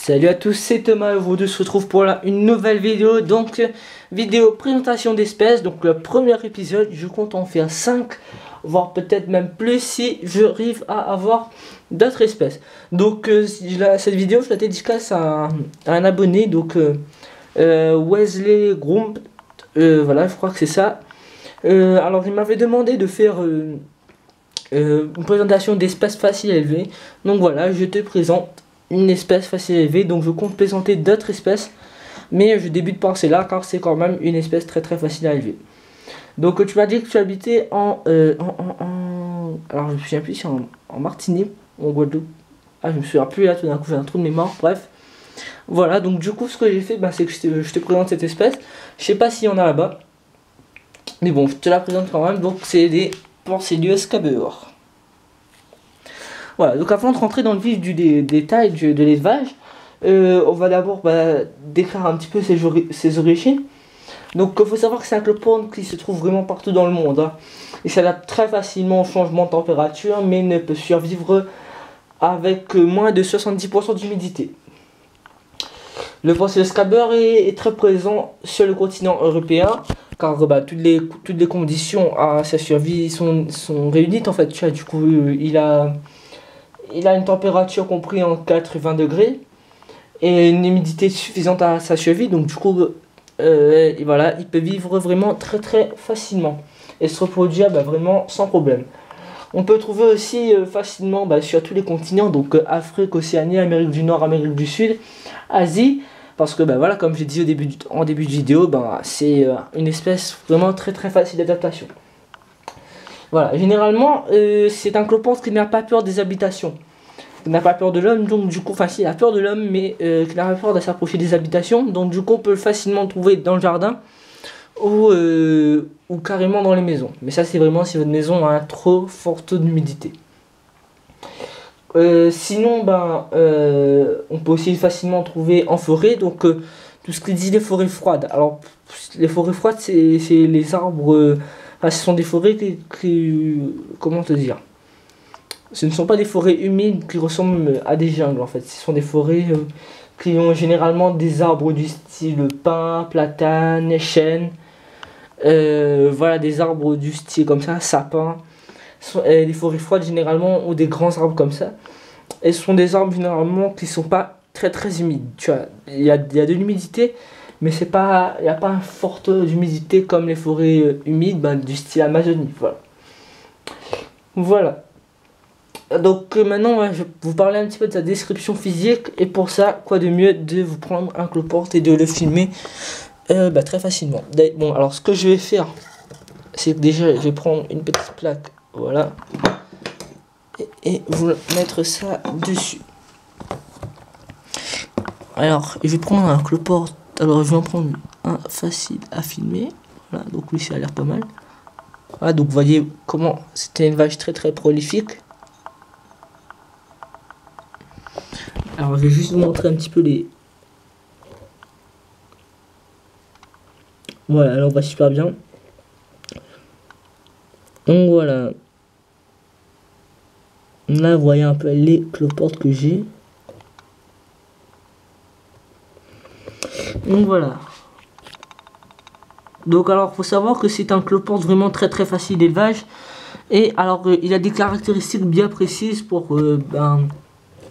Salut à tous, c'est Thomas, vous deux se retrouve pour une nouvelle vidéo, donc vidéo présentation d'espèces, donc le premier épisode, je compte en faire 5, voire peut-être même plus si j'arrive à avoir d'autres espèces. Donc cette vidéo je la dédicace à un abonné, donc Wesley Groom, voilà je crois que c'est ça. Alors il m'avait demandé de faire une présentation d'espèces faciles à élever, donc voilà je te présente une espèce facile à élever. Donc je compte présenter d'autres espèces, mais je débute par celle-là car c'est quand même une espèce très facile à élever. Donc tu m'as dit que tu habitais alors je me souviens plus si en Martinique ou en Guadeloupe. Ah je me souviens plus là, tout d'un coup j'ai un trou de mémoire, bref. Voilà, donc du coup ce que j'ai fait, c'est que je te présente cette espèce. Je sais pas s'il y en a là-bas, mais bon je te la présente quand même. Donc c'est des Porcelius scabeurs. Voilà, donc avant de rentrer dans le vif du détail de l'élevage, on va d'abord décrire un petit peu ses origines. Donc il faut savoir que c'est un cloporte qui se trouve vraiment partout dans le monde, hein. Il s'adapte très facilement au changement de température, mais ne peut survivre avec moins de 70% d'humidité. Le Porcelius scabeur est très présent sur le continent européen, car toutes les conditions à sa survie sont réunies en fait. Tu vois, du coup il a une température comprise en 4 et 20 degrés et une humidité suffisante à sa survie. Donc du coup, voilà, il peut vivre vraiment très facilement et se reproduire vraiment sans problème. On peut trouver aussi facilement sur tous les continents, donc Afrique, Océanie, Amérique du Nord, Amérique du Sud, Asie, parce que voilà, comme j'ai dit en début de vidéo, c'est une espèce vraiment très facile d'adaptation. Voilà, généralement, c'est un cloporte qui n'a pas peur des habitations. Il n'a pas peur de l'homme, donc du coup, enfin, il a peur de l'homme, mais qui n'a pas peur de s'approcher des habitations. Donc du coup, on peut le facilement trouver dans le jardin ou carrément dans les maisons. Mais ça, c'est vraiment si votre maison a un trop fort taux d'humidité. Sinon, on peut aussi facilement trouver en forêt, donc tout ce qui dit les forêts froides. Alors, les forêts froides, c'est les arbres. Ce sont des forêts comment te dire, ce ne sont pas des forêts humides qui ressemblent à des jungles en fait. Ce sont des forêts qui ont généralement des arbres du style pin, platane, chêne. Voilà, des arbres du style comme ça, sapin. Les forêts froides généralement ont des grands arbres comme ça. Et ce sont des arbres généralement qui sont pas très humides. Tu vois, il y a de l'humidité, mais il n'y a pas une forte humidité comme les forêts humides du style Amazonie. Voilà. Donc maintenant, je vais vous parler un petit peu de sa description physique. Et pour ça, quoi de mieux de vous prendre un cloporte et de le filmer très facilement. Bon, alors ce que je vais faire, c'est que déjà, je vais prendre une petite plaque, voilà, et vous mettre ça dessus. Alors, je vais prendre un cloporte. Alors, je vais en prendre un facile à filmer. Voilà, donc lui, ça a l'air pas mal. Voilà, donc vous voyez comment c'était une vache très prolifique. Alors, je vais juste vous montrer un petit peu les... Voilà, là on voit super bien. Donc voilà. Là, vous voyez un peu les cloportes que j'ai. Donc voilà. Donc alors, faut savoir que c'est un cloporte vraiment très facile d'élevage. Et alors, il a des caractéristiques bien précises pour le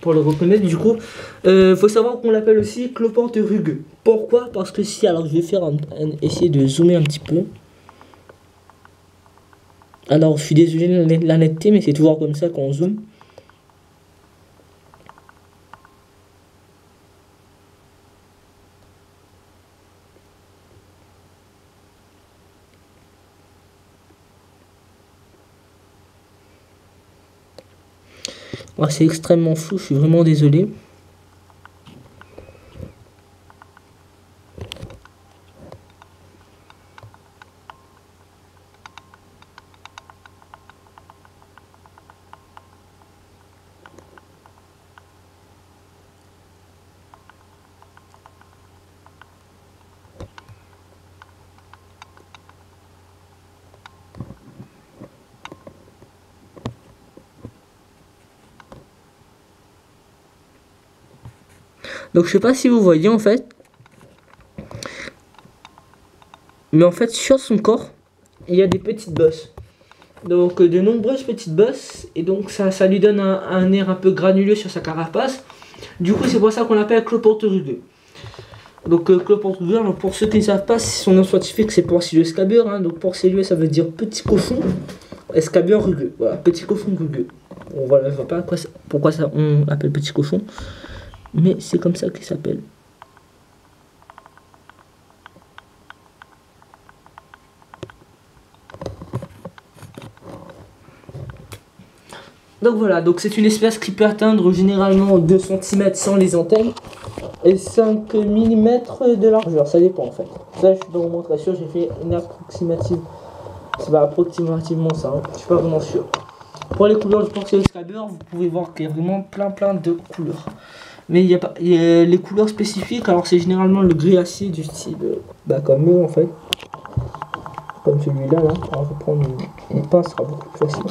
reconnaître. Du coup, faut savoir qu'on l'appelle aussi cloporte rugueux. Pourquoi? Parce que si, alors je vais faire essayer de zoomer un petit peu. Alors, je suis désolé de la netteté, mais c'est toujours comme ça quand on zoome. C'est extrêmement flou, je suis vraiment désolé. Donc je sais pas si vous voyez en fait. Mais en fait sur son corps, il y a des petites bosses. Donc de nombreuses petites bosses. Et donc ça lui donne un air un peu granuleux sur sa carapace. Du coup c'est pour ça qu'on l'appelle cloporte rugueux. Donc cloporte rugueux, alors pour ceux qui ne savent pas, son nom scientifique c'est Porcellus scabeur. Hein. Donc porcellus ça veut dire petit cochon. Et scabeur rugueux. Voilà, petit cochon rugueux. Bon, voilà, je vois pas pourquoi ça on l'appelle petit cochon. Mais c'est comme ça qu'il s'appelle. Donc voilà, donc c'est une espèce qui peut atteindre généralement 2 cm sans les antennes et 5 mm de largeur, ça dépend en fait. Ça je suis pas vraiment très sûr, j'ai fait une approximative. C'est pas approximativement ça, hein. Je suis pas vraiment sûr. Pour les couleurs du Porcellus scabeur, vous pouvez voir qu'il y a vraiment plein de couleurs. Mais il y a les couleurs spécifiques, alors c'est généralement le gris acier du style, comme eux en fait. Comme celui-là, là. Alors, je vais prendre une pince, ce sera beaucoup plus facile.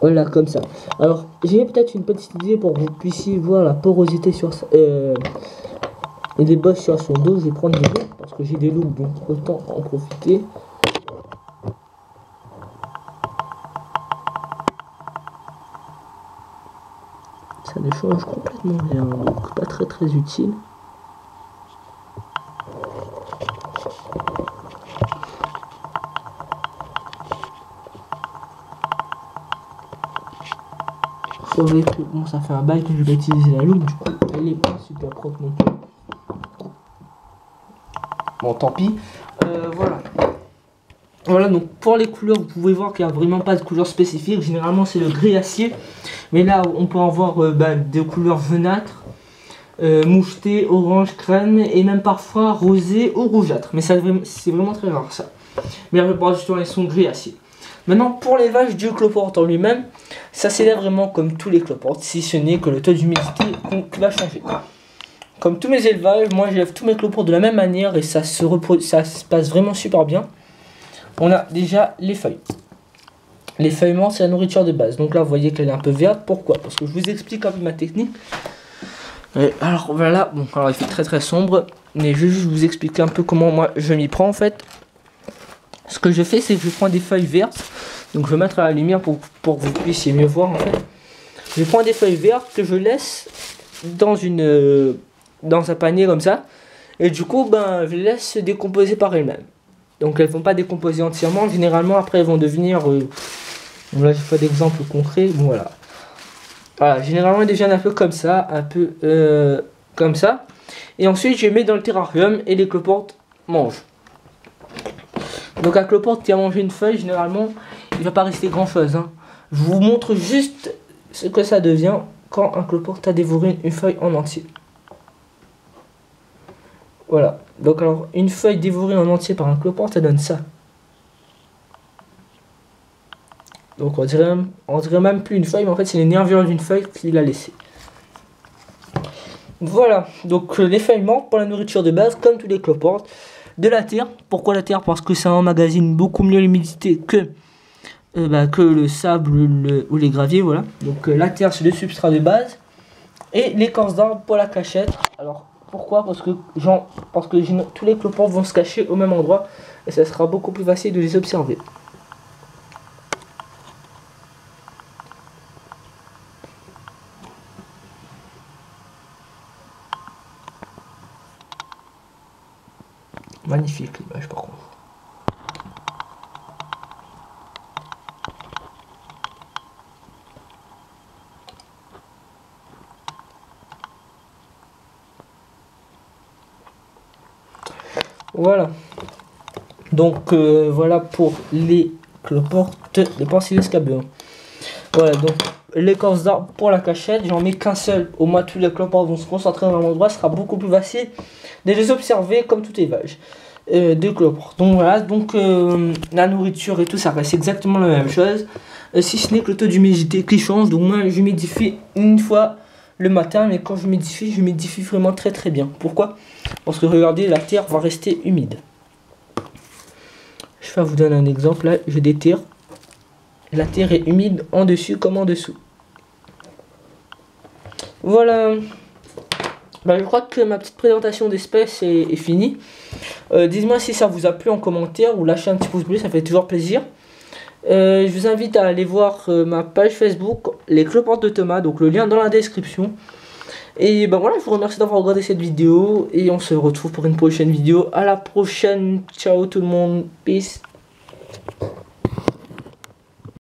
Voilà, comme ça. Alors, j'ai peut-être une petite idée pour que vous puissiez voir la porosité sur et les bosses sur son dos. Je vais prendre des loups, parce que j'ai des loups, donc autant en profiter. Ça ne change complètement rien, donc pas très utile. Bon, ça fait un bail que je vais utiliser la loupe, du coup elle est pas super propre non plus. Bon, tant pis. Voilà, donc pour les couleurs, vous pouvez voir qu'il n'y a vraiment pas de couleur spécifique. Généralement c'est le gris acier, mais là on peut en voir des couleurs jaunâtres, moucheté, orange, crème et même parfois rosé ou rougeâtre. Mais c'est vraiment très rare ça. Mais la plupart du temps elles sont gris acier. Maintenant pour l'élevage du cloporte en lui-même, ça s'élève vraiment comme tous les cloportes, si ce n'est que le taux d'humidité va changer. Comme tous mes élevages, moi j'élève tous mes cloportes de la même manière et ça se passe vraiment super bien. On a déjà les feuilles. Les feuilles mortes, c'est la nourriture de base. Donc là, vous voyez qu'elle est un peu verte. Pourquoi? Parce que je vous explique un peu ma technique. Alors voilà, bon, alors il fait très sombre. Mais je vais juste vous expliquer un peu comment moi je m'y prends en fait. Ce que je fais, c'est que je prends des feuilles vertes. Donc je vais mettre à la lumière pour que vous puissiez mieux voir en fait. Je prends des feuilles vertes que je laisse dans un panier comme ça. Et du coup, je les laisse se décomposer par elles-mêmes. Donc elles ne vont pas décomposer entièrement. Généralement, après, elles vont devenir... là, j'ai fait d'exemples concrets. Bon, voilà. Voilà, généralement, elles deviennent un peu comme ça. Un peu comme ça. Et ensuite, je les mets dans le terrarium et les cloportes mangent. Donc un cloporte qui a mangé une feuille, généralement, il ne va pas rester grand-chose. Hein. Je vous montre juste ce que ça devient quand un cloporte a dévoré une feuille en entier. Voilà. Donc alors, une feuille dévorée en entier par un cloporte, ça donne ça. Donc on dirait même plus une feuille, mais en fait c'est les nervures d'une feuille qu'il a laissé. Voilà, donc les feuilles mortes pour la nourriture de base, comme tous les cloportes. De la terre, pourquoi la terre? Parce que ça emmagasine beaucoup mieux l'humidité que le sable ou les graviers, voilà. Donc la terre c'est le substrat de base. Et l'écorce d'arbre pour la cachette. Alors pourquoi? Parce que tous les cloportes vont se cacher au même endroit et ça sera beaucoup plus facile de les observer. Magnifique l'image par contre. Voilà. Donc voilà pour les cloportes, les Porcellus scabeur. Voilà, donc l'écorce d'arbre pour la cachette, j'en mets qu'un seul. Au moins tous les cloportes vont se concentrer dans un endroit, ce sera beaucoup plus facile de les observer comme tout élevage de cloportes. Donc voilà, donc la nourriture et tout ça reste exactement la même chose, si ce n'est que le taux d'humidité qui change. Donc moi j'humidifie une fois le matin, mais quand j'humidifie vraiment très bien. Pourquoi? Parce que regardez, la terre va rester humide. Je vais vous donner un exemple, là je déterre. La terre est humide en dessus comme en dessous. Voilà. Bah, je crois que ma petite présentation d'espèces est finie. Dites-moi si ça vous a plu en commentaire ou lâchez un petit pouce bleu, ça fait toujours plaisir. Je vous invite à aller voir ma page Facebook, les cloportes de Thomas, donc le lien dans la description. Et ben voilà, je vous remercie d'avoir regardé cette vidéo et on se retrouve pour une prochaine vidéo. À la prochaine, ciao tout le monde, peace.